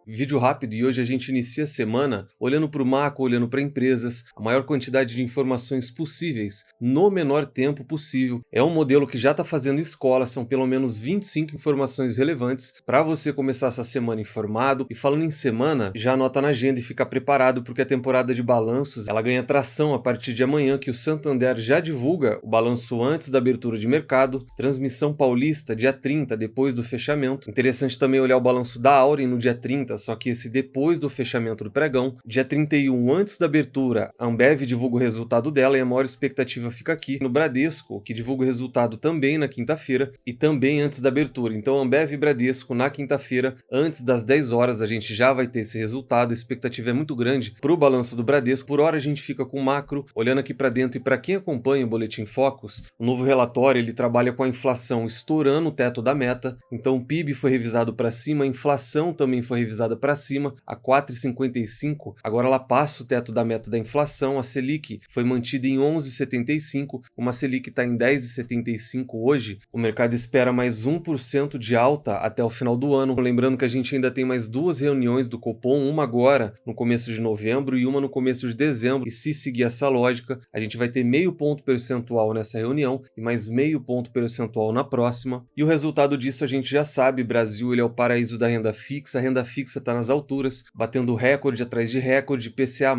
Vídeo rápido e hoje a gente inicia a semana olhando para o macro, olhando para empresas, a maior quantidade de informações possíveis, no menor tempo possível. É um modelo que já está fazendo escola, são pelo menos 25 informações relevantes para você começar essa semana informado. E falando em semana, já anota na agenda e fica preparado porque a temporada de balanços ela ganha tração a partir de amanhã, que o Santander já divulga o balanço antes da abertura de mercado, transmissão paulista dia 30, depois do fechamento. Interessante também olhar o balanço da Auren no dia 30, só que esse depois do fechamento do pregão. Dia 31, antes da abertura, a Ambev divulga o resultado dela e a maior expectativa fica aqui no Bradesco, que divulga o resultado também na quinta-feira e também antes da abertura. Então, Ambev e Bradesco na quinta-feira, antes das 10 horas, a gente já vai ter esse resultado. A expectativa é muito grande para o balanço do Bradesco. Por hora, a gente fica com o macro, olhando aqui para dentro. E para quem acompanha o Boletim Focus, o novo relatório ele trabalha com a inflação estourando o teto da meta. Então, o PIB foi revisado para cima, a inflação também foi revisada para cima, a 4,55, agora ela passa o teto da meta da inflação. A Selic foi mantida em 11,75, uma Selic está em 10,75 hoje. O mercado espera mais 1% de alta até o final do ano. Lembrando que a gente ainda tem mais duas reuniões do Copom, uma agora no começo de novembro e uma no começo de dezembro, e se seguir essa lógica, a gente vai ter meio ponto percentual nessa reunião e mais meio ponto percentual na próxima. E o resultado disso a gente já sabe, Brasil ele é o paraíso da renda fixa, a renda fixa está nas alturas, batendo recorde atrás de recorde, IPCA+,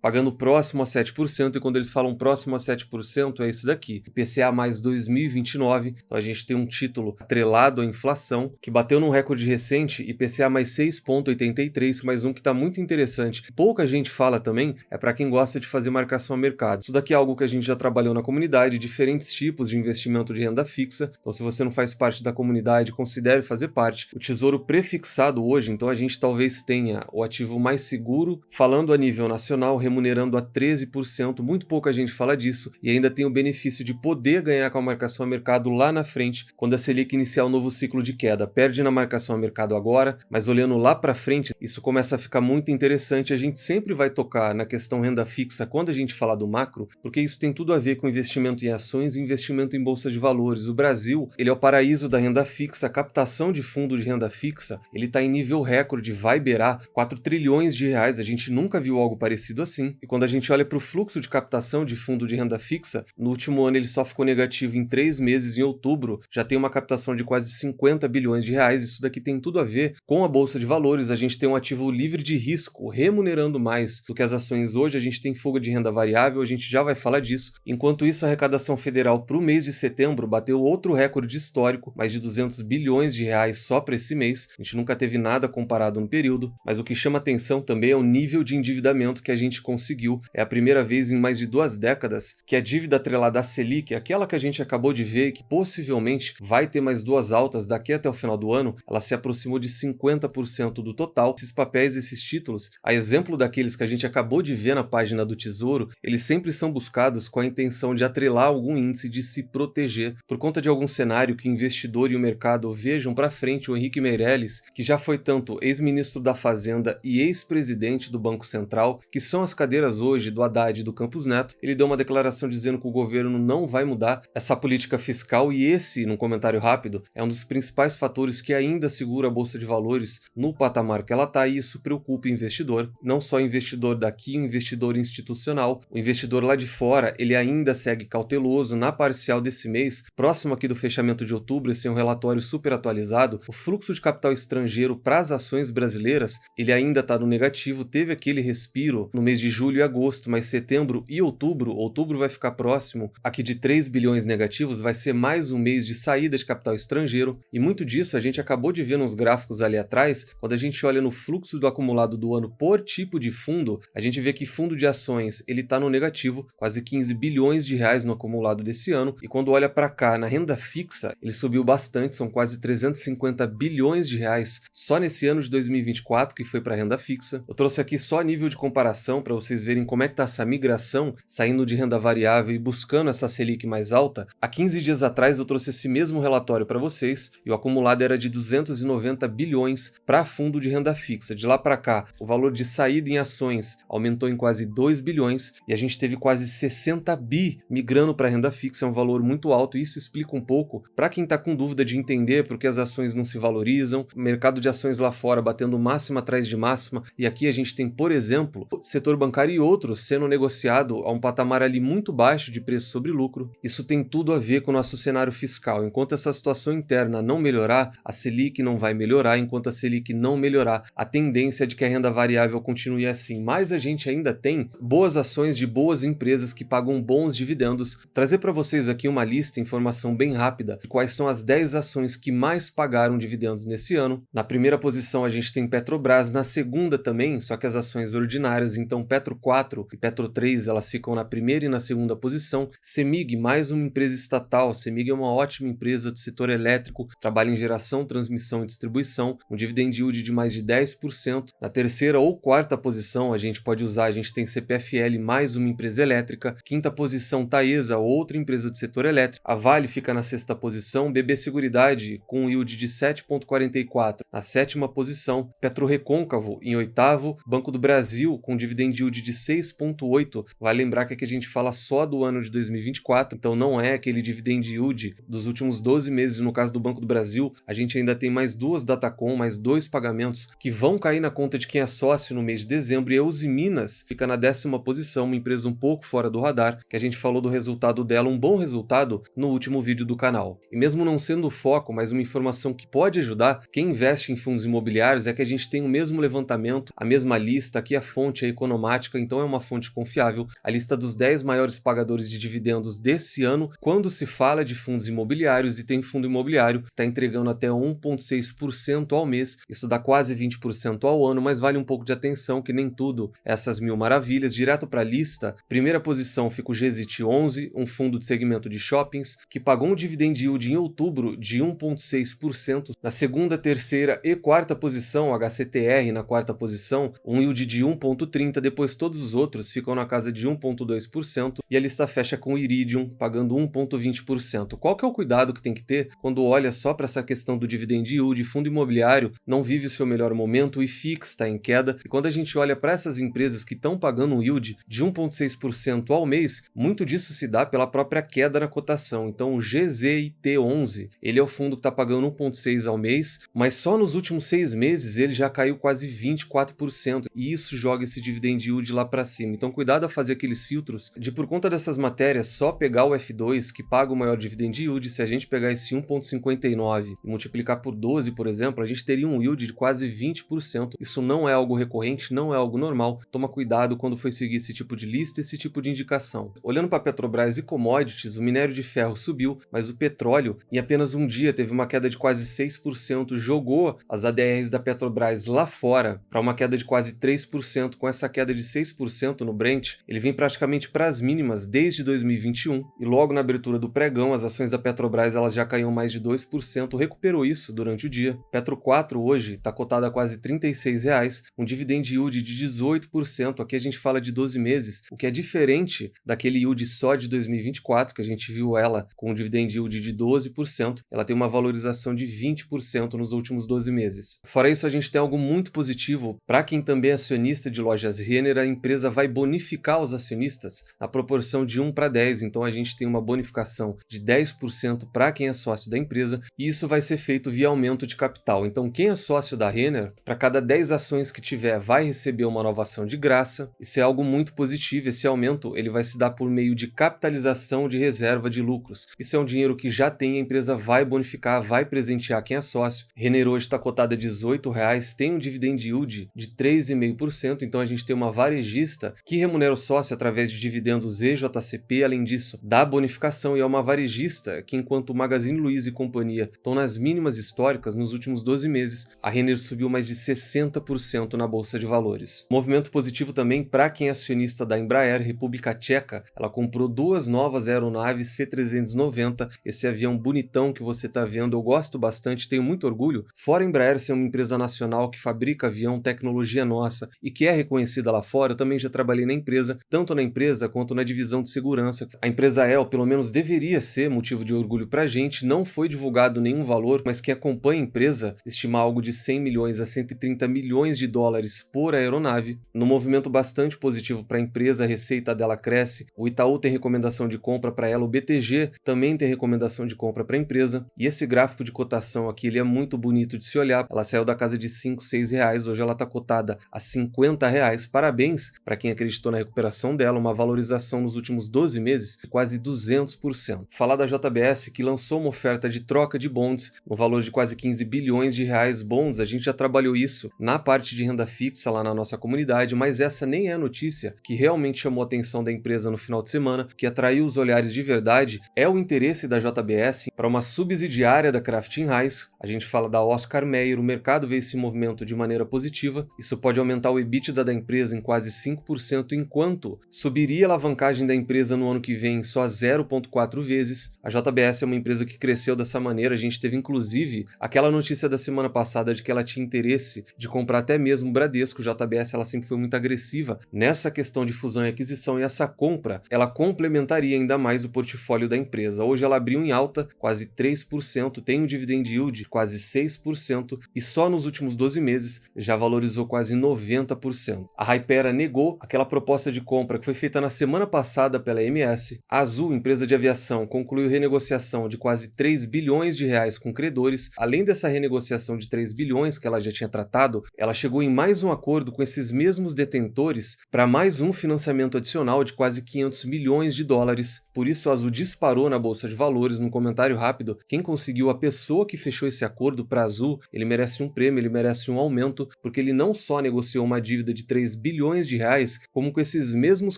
pagando próximo a 7%, e quando eles falam próximo a 7% é esse daqui, IPCA+, 2029, então a gente tem um título atrelado à inflação, que bateu num recorde recente, IPCA+, 6,83, mais um que está muito interessante, pouca gente fala também, é para quem gosta de fazer marcação a mercado. Isso daqui é algo que a gente já trabalhou na comunidade, diferentes tipos de investimento de renda fixa, então se você não faz parte da comunidade, considere fazer parte. O Tesouro prefixado hoje, então a gente talvez tenha o ativo mais seguro, falando a nível nacional, remunerando a 13%, muito pouca gente fala disso, e ainda tem o benefício de poder ganhar com a marcação a mercado lá na frente, quando a Selic iniciar o novo ciclo de queda. Perde na marcação a mercado agora, mas olhando lá para frente, isso começa a ficar muito interessante. A gente sempre vai tocar na questão renda fixa quando a gente falar do macro, porque isso tem tudo a ver com investimento em ações e investimento em bolsa de valores. O Brasil, ele é o paraíso da renda fixa, a captação de fundo de renda fixa, ele está em nível recorde, vai beirar 4 trilhões de reais, a gente nunca viu algo parecido assim. E quando a gente olha para o fluxo de captação de fundo de renda fixa, no último ano ele só ficou negativo em 3 meses, em outubro já tem uma captação de quase 50 bilhões de reais. Isso daqui tem tudo a ver com a bolsa de valores, a gente tem um ativo livre de risco, remunerando mais do que as ações hoje, a gente tem fuga de renda variável, a gente já vai falar disso. Enquanto isso, a arrecadação federal para o mês de setembro bateu outro recorde histórico, mais de 200 bilhões de reais só para esse mês, a gente nunca teve nada comparado no período, mas o que chama atenção também é o nível de endividamento que a gente conseguiu. É a primeira vez em mais de 2 décadas que a dívida atrelada à Selic, aquela que a gente acabou de ver, que possivelmente vai ter mais 2 altas daqui até o final do ano, ela se aproximou de 50% do total. Esses papéis, esses títulos, a exemplo daqueles que a gente acabou de ver na página do Tesouro, eles sempre são buscados com a intenção de atrelar algum índice, de se proteger, por conta de algum cenário que o investidor e o mercado vejam para frente. O Henrique Meirelles, que já foi tanto ex-ministro da Fazenda e ex-presidente do Banco Central, que são as cadeiras hoje do Haddad e do Campos Neto, ele deu uma declaração dizendo que o governo não vai mudar essa política fiscal, e esse, num comentário rápido, é um dos principais fatores que ainda segura a Bolsa de Valores no patamar que ela está, e isso preocupa o investidor, não só o investidor daqui, o investidor institucional, o investidor lá de fora, ele ainda segue cauteloso. Na parcial desse mês, próximo aqui do fechamento de outubro, esse é um relatório super atualizado, o fluxo de capital estrangeiro para as ações brasileiras, ele ainda está no negativo, teve aquele respiro no mês de julho e agosto, mas setembro e outubro vai ficar próximo aqui de 3 bilhões negativos, vai ser mais um mês de saída de capital estrangeiro, e muito disso a gente acabou de ver nos gráficos ali atrás. Quando a gente olha no fluxo do acumulado do ano por tipo de fundo, a gente vê que fundo de ações ele está no negativo, quase 15 bilhões de reais no acumulado desse ano, e quando olha para cá na renda fixa, ele subiu bastante, são quase 350 bilhões de reais só nesse ano de 2024 que foi para renda fixa. Eu trouxe aqui só a nível de comparação para vocês verem como é que está essa migração, saindo de renda variável e buscando essa Selic mais alta. Há 15 dias atrás eu trouxe esse mesmo relatório para vocês e o acumulado era de 290 bilhões para fundo de renda fixa. De lá para cá, o valor de saída em ações aumentou em quase 2 bilhões e a gente teve quase 60 bi migrando para renda fixa, é um valor muito alto, e isso explica um pouco para quem está com dúvida de entender por que as ações não se valorizam. O mercado de ações lá fora batendo máxima atrás de máxima, e aqui a gente tem, por exemplo, o setor bancário e outros sendo negociado a um patamar ali muito baixo de preço sobre lucro. Isso tem tudo a ver com o nosso cenário fiscal. Enquanto essa situação interna não melhorar, a Selic não vai melhorar. Enquanto a Selic não melhorar, a tendência é de que a renda variável continue assim. Mas a gente ainda tem boas ações de boas empresas que pagam bons dividendos. Trazer para vocês aqui uma lista, informação bem rápida, de quais são as 10 ações que mais pagaram dividendos nesse ano. Na primeira posição a gente tem Petrobras, na segunda também, só que as ações ordinárias, então Petro 4 e Petro 3, elas ficam na primeira e na segunda posição. CEMIG, mais uma empresa estatal. CEMIG é uma ótima empresa do setor elétrico, trabalha em geração, transmissão e distribuição, um dividend yield de mais de 10%. Na terceira ou quarta posição a gente pode usar, a gente tem CPFL, mais uma empresa elétrica. Quinta posição, Taesa, outra empresa do setor elétrico. A Vale fica na sexta posição, BB Seguridade com um yield de 7,44 na sétima posição, PetroRecôncavo em oitavo, Banco do Brasil com dividend yield de 6,8. Vale lembrar que aqui a gente fala só do ano de 2024, então não é aquele dividend yield dos últimos 12 meses. No caso do Banco do Brasil, a gente ainda tem mais duas Datacom, mais dois pagamentos que vão cair na conta de quem é sócio no mês de dezembro, e a Usiminas fica na décima posição, uma empresa um pouco fora do radar, que a gente falou do resultado dela, um bom resultado no último vídeo do canal. E mesmo não sendo o foco, mas uma informação que pode ajudar quem investe em fundos imobiliários é que a gente tem o mesmo levantamento, a mesma lista, aqui a fonte é Economática, então é uma fonte confiável, a lista dos 10 maiores pagadores de dividendos desse ano, quando se fala de fundos imobiliários, e tem fundo imobiliário que está entregando até 1,6% ao mês, isso dá quase 20% ao ano, mas vale um pouco de atenção que nem tudo essas mil maravilhas. Direto para a lista, primeira posição fica o GZT 11, um fundo de segmento de shoppings, que pagou um dividend yield em outubro de 1,6%. Na segunda, terceira e quarta posição, HCTR na quarta posição, um yield de 1,30%, depois todos os outros ficam na casa de 1,2%, e a lista fecha com o Iridium pagando 1,20%. Qual que é o cuidado que tem que ter quando olha só para essa questão do dividend yield? Fundo imobiliário não vive o seu melhor momento, o IFIX está em queda, e quando a gente olha para essas empresas que estão pagando um yield de 1,6% ao mês, muito disso se dá pela própria queda na cotação. Então o GZIT11, ele é o fundo que está pagando 1,6% ao mês, mas só nos últimos 6 meses ele já caiu quase 24%, e isso joga esse dividend yield lá para cima. Então cuidado a fazer aqueles filtros de, por conta dessas matérias, só pegar o F2 que paga o maior dividend yield. Se a gente pegar esse 1,59 e multiplicar por 12, por exemplo, a gente teria um yield de quase 20%. Isso não é algo recorrente, não é algo normal. Toma cuidado quando for seguir esse tipo de lista, esse tipo de indicação. Olhando para Petrobras e commodities, o minério de ferro subiu, mas o petróleo em apenas um dia teve uma queda de quase 6%, jogou as ADRs da Petrobras lá fora para uma queda de quase 3%. Com essa queda de 6% no Brent, ele vem praticamente para as mínimas desde 2021, e logo na abertura do pregão as ações da Petrobras elas já caíram mais de 2%, recuperou isso durante o dia. Petro 4 hoje está cotada a quase R$ 36, um dividend yield de 18%, aqui a gente fala de 12 meses, o que é diferente daquele yield só de 2024, que a gente viu ela com um dividend yield de 12%, ela tem uma valorização de 20% nos últimos 12 meses. Fora isso, a gente tem algo muito positivo para quem também é acionista de lojas Renner. A empresa vai bonificar os acionistas na proporção de 1:10, então a gente tem uma bonificação de 10% para quem é sócio da empresa, e isso vai ser feito via aumento de capital. Então quem é sócio da Renner, para cada 10 ações que tiver, vai receber uma nova ação de graça. Isso é algo muito positivo. Esse aumento ele vai se dar por meio de capitalização de reserva de lucros. Isso é um dinheiro que já tem, a empresa vai bonificar, vai presentear quem é sócio. Renner hoje está cotada a R$18, tem um dividend yield de 3,5%, então a gente tem uma varejista que remunera o sócio através de dividendos e JCP, além disso, dá bonificação, e é uma varejista que, enquanto o Magazine Luiza e companhia estão nas mínimas históricas nos últimos 12 meses, a Renner subiu mais de 60% na Bolsa de Valores. Movimento positivo também para quem é acionista da Embraer, República Tcheca. Ela comprou 2 novas aeronaves C-390, esse avião bonitão que você está vendo, eu gosto bastante, tenho muito orgulho. Fora a Embraer ser uma empresa nacional que fabrica avião, tecnologia nossa, e que é reconhecida lá fora, eu também já trabalhei na empresa, tanto na empresa quanto na divisão de segurança. A empresa é, ou pelo menos deveria ser, motivo de orgulho pra gente. Não foi divulgado nenhum valor, mas quem acompanha a empresa estima algo de 100 milhões a 130 milhões de dólares por aeronave. No movimento bastante positivo para a empresa, a receita dela cresce, o Itaú tem recomendação de compra para ela, o BTG também tem recomendação de compra para a empresa, e esse gráfico de cotação aqui ele é muito bonito de se olhar. Ela saiu da da casa de 5, 6 reais, hoje ela está cotada a 50 reais. Parabéns para quem acreditou na recuperação dela, uma valorização nos últimos 12 meses de quase 200%. Falar da JBS, que lançou uma oferta de troca de bonds no valor de quase 15 bilhões de reais. Bonds, a gente já trabalhou isso na parte de renda fixa lá na nossa comunidade, mas essa nem é a notícia que realmente chamou a atenção da empresa no final de semana, que atraiu os olhares de verdade, é o interesse da JBS para uma subsidiária da Kraft Heinz. A gente fala da Oscar Mayer, o mercado vê esse movimento de maneira positiva. Isso pode aumentar o EBITDA da empresa em quase 5%, enquanto subiria a alavancagem da empresa no ano que vem só 0,4 vezes. A JBS é uma empresa que cresceu dessa maneira. A gente teve inclusive aquela notícia da semana passada de que ela tinha interesse de comprar até mesmo o Bradesco. A JBS ela sempre foi muito agressiva nessa questão de fusão e aquisição, e essa compra ela complementaria ainda mais o portfólio da empresa. Hoje ela abriu em alta, quase 3%, tem um dividend yield de quase 6% e só nos últimos 12 meses já valorizou quase 90%. A Hypera negou aquela proposta de compra que foi feita na semana passada pela MS. A Azul, empresa de aviação, concluiu renegociação de quase 3 bilhões de reais com credores. Além dessa renegociação de 3 bilhões que ela já tinha tratado, ela chegou em mais um acordo com esses mesmos detentores para mais um financiamento adicional de quase 500 milhões de dólares. Por isso, a Azul disparou na Bolsa de Valores. Num comentário rápido, quem conseguiu, a pessoa que fechou esse acordo para a Azul, ele merece um prêmio, ele merece um aumento, porque ele não só negociou uma dívida de 3 bilhões de reais, como com esses mesmos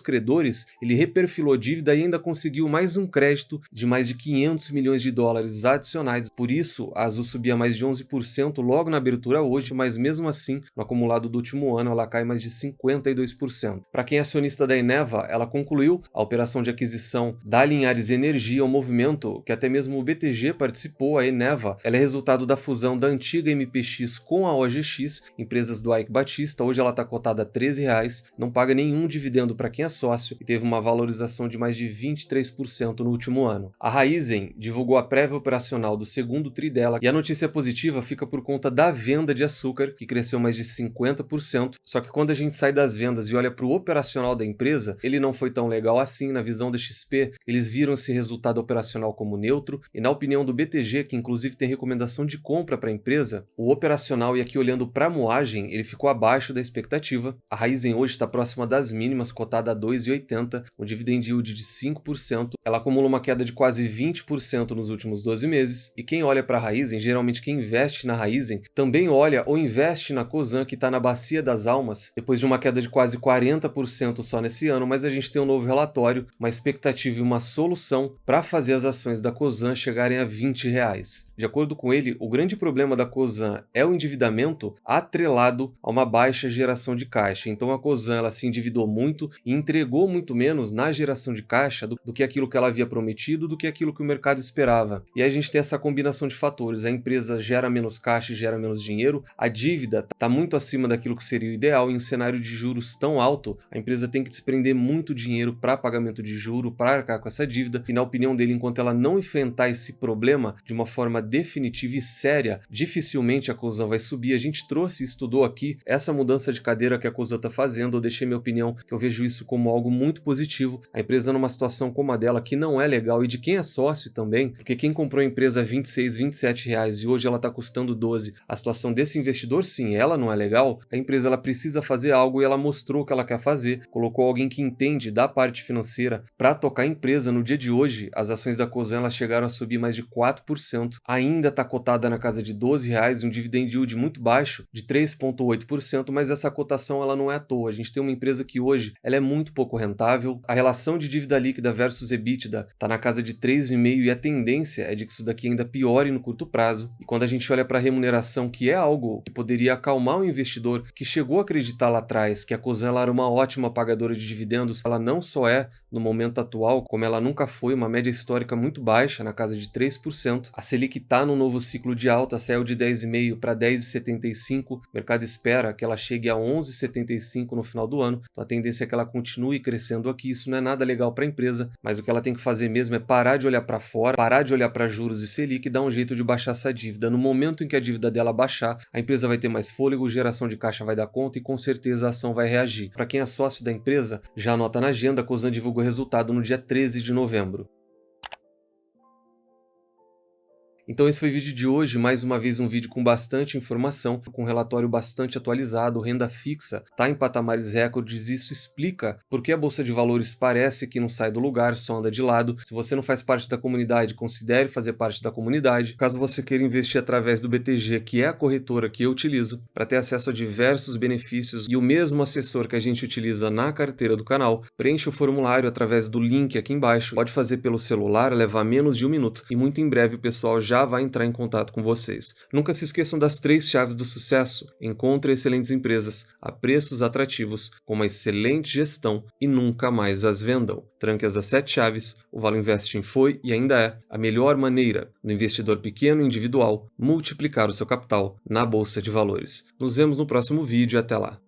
credores, ele reperfilou a dívida e ainda conseguiu mais um crédito de mais de 500 milhões de dólares adicionais. Por isso, a Azul subia mais de 11% logo na abertura hoje, mas mesmo assim, no acumulado do último ano, ela cai mais de 52%. Para quem é acionista da Eneva, ela concluiu a operação de aquisição da Linhares Energia, um movimento que até mesmo o BTG participou. A Eneva, ela é resultado da fusão da antiga MPX com a OGX, empresas do Eike Batista. Hoje ela está cotada a R$13, não paga nenhum dividendo para quem é sócio e teve uma valorização de mais de 23% no último ano. A Raízen divulgou a prévia operacional do segundo tri dela, e a notícia positiva fica por conta da venda de açúcar, que cresceu mais de 50%, só que quando a gente sai das vendas e olha para o operacional da empresa, ele não foi tão legal assim. Na visão da XP, eles viram esse resultado operacional como neutro, e na opinião do BTG, que inclusive tem recomendação de compra para a empresa, o operacional, e aqui olhando para a moagem, ele ficou abaixo da expectativa. A Raízen hoje está próxima das mínimas, cotada a R$2,80, um dividend yield de 5%, ela acumula uma queda de quase 20% nos últimos 12 meses, e quem olha para a Raízen, geralmente quem investe na Raízen, também olha ou investe na Cosan, que está na bacia das almas, depois de uma queda de quase 40% só nesse ano, mas a gente tem um novo relatório, uma expectativa e uma solução para fazer as ações da Cosan chegarem a R$20. De acordo com ele, o grande problema da Cosan é o endividamento atrelado a uma baixa geração de caixa. Então a Cosan ela se endividou muito e entregou muito menos na geração de caixa do que aquilo que ela havia prometido, do que aquilo que o mercado esperava. E aí a gente tem essa combinação de fatores. A empresa gera menos caixa e gera menos dinheiro, a dívida está muito acima daquilo que seria o ideal. Em um cenário de juros tão alto, a empresa tem que desprender muito dinheiro para pagamento de juro, para arcar com essa dívida, e na opinião dele, enquanto ela não enfrentar esse problema de uma forma definitiva e séria, dificilmente a Cosan vai subir. A gente trouxe e estudou aqui essa mudança de cadeira que a Cosan está fazendo. Eu deixei minha opinião que eu vejo isso como algo muito positivo. A empresa numa situação como a dela, que não é legal, e de quem é sócio também, porque quem comprou a empresa a R$26, R$27 e hoje ela está custando 12, a situação desse investidor, sim, ela não é legal. A empresa ela precisa fazer algo e ela mostrou o que ela quer fazer, colocou alguém que entende da parte financeira para tocar a empresa. No dia de hoje, as ações da Cosan elas chegaram a subir mais de 4%, ainda está cotada na casa de R$12, um dividend yield muito baixo, de 3,8%, mas essa cotação ela não é à toa. A gente tem uma empresa que hoje ela é muito pouco rentável, a relação de dívida líquida versus EBITDA está na casa de 3,5 e a tendência é de que isso daqui ainda piore no curto prazo. E quando a gente olha para a remuneração, que é algo que poderia acalmar o investidor que chegou a acreditar lá atrás que a Cosan ela era uma ótima pagadora de dividendos, ela não só é no momento atual, como ela nunca foi, uma média histórica muito baixa, na casa de 3%. A Selic está num novo ciclo de alta, saiu de 10,5 para 10,75. O mercado espera que ela chegue a 11,75 no final do ano. Então a tendência é que ela continue crescendo aqui. Isso não é nada legal para a empresa, mas o que ela tem que fazer mesmo é parar de olhar para fora, parar de olhar para juros e Selic e dar um jeito de baixar essa dívida. No momento em que a dívida dela baixar, a empresa vai ter mais fôlego, geração de caixa vai dar conta e com certeza a ação vai reagir. Para quem é sócio da empresa, já anota na agenda, a Cosan divulgou o resultado no dia 13 de novembro. Então esse foi o vídeo de hoje, mais uma vez um vídeo com bastante informação, com um relatório bastante atualizado, renda fixa está em patamares recordes, isso explica por que a Bolsa de Valores parece que não sai do lugar, só anda de lado. Se você não faz parte da comunidade, considere fazer parte da comunidade. Caso você queira investir através do BTG, que é a corretora que eu utilizo, para ter acesso a diversos benefícios e o mesmo assessor que a gente utiliza na carteira do canal, preencha o formulário através do link aqui embaixo, pode fazer pelo celular, levar menos de 1 minuto e muito em breve o pessoal já vai entrar em contato com vocês. Nunca se esqueçam das 3 chaves do sucesso: encontre excelentes empresas a preços atrativos, com uma excelente gestão e nunca mais as vendam. Tranque as 7 chaves, o Valo Investing foi e ainda é a melhor maneira do investidor pequeno e individual multiplicar o seu capital na Bolsa de Valores. Nos vemos no próximo vídeo e até lá.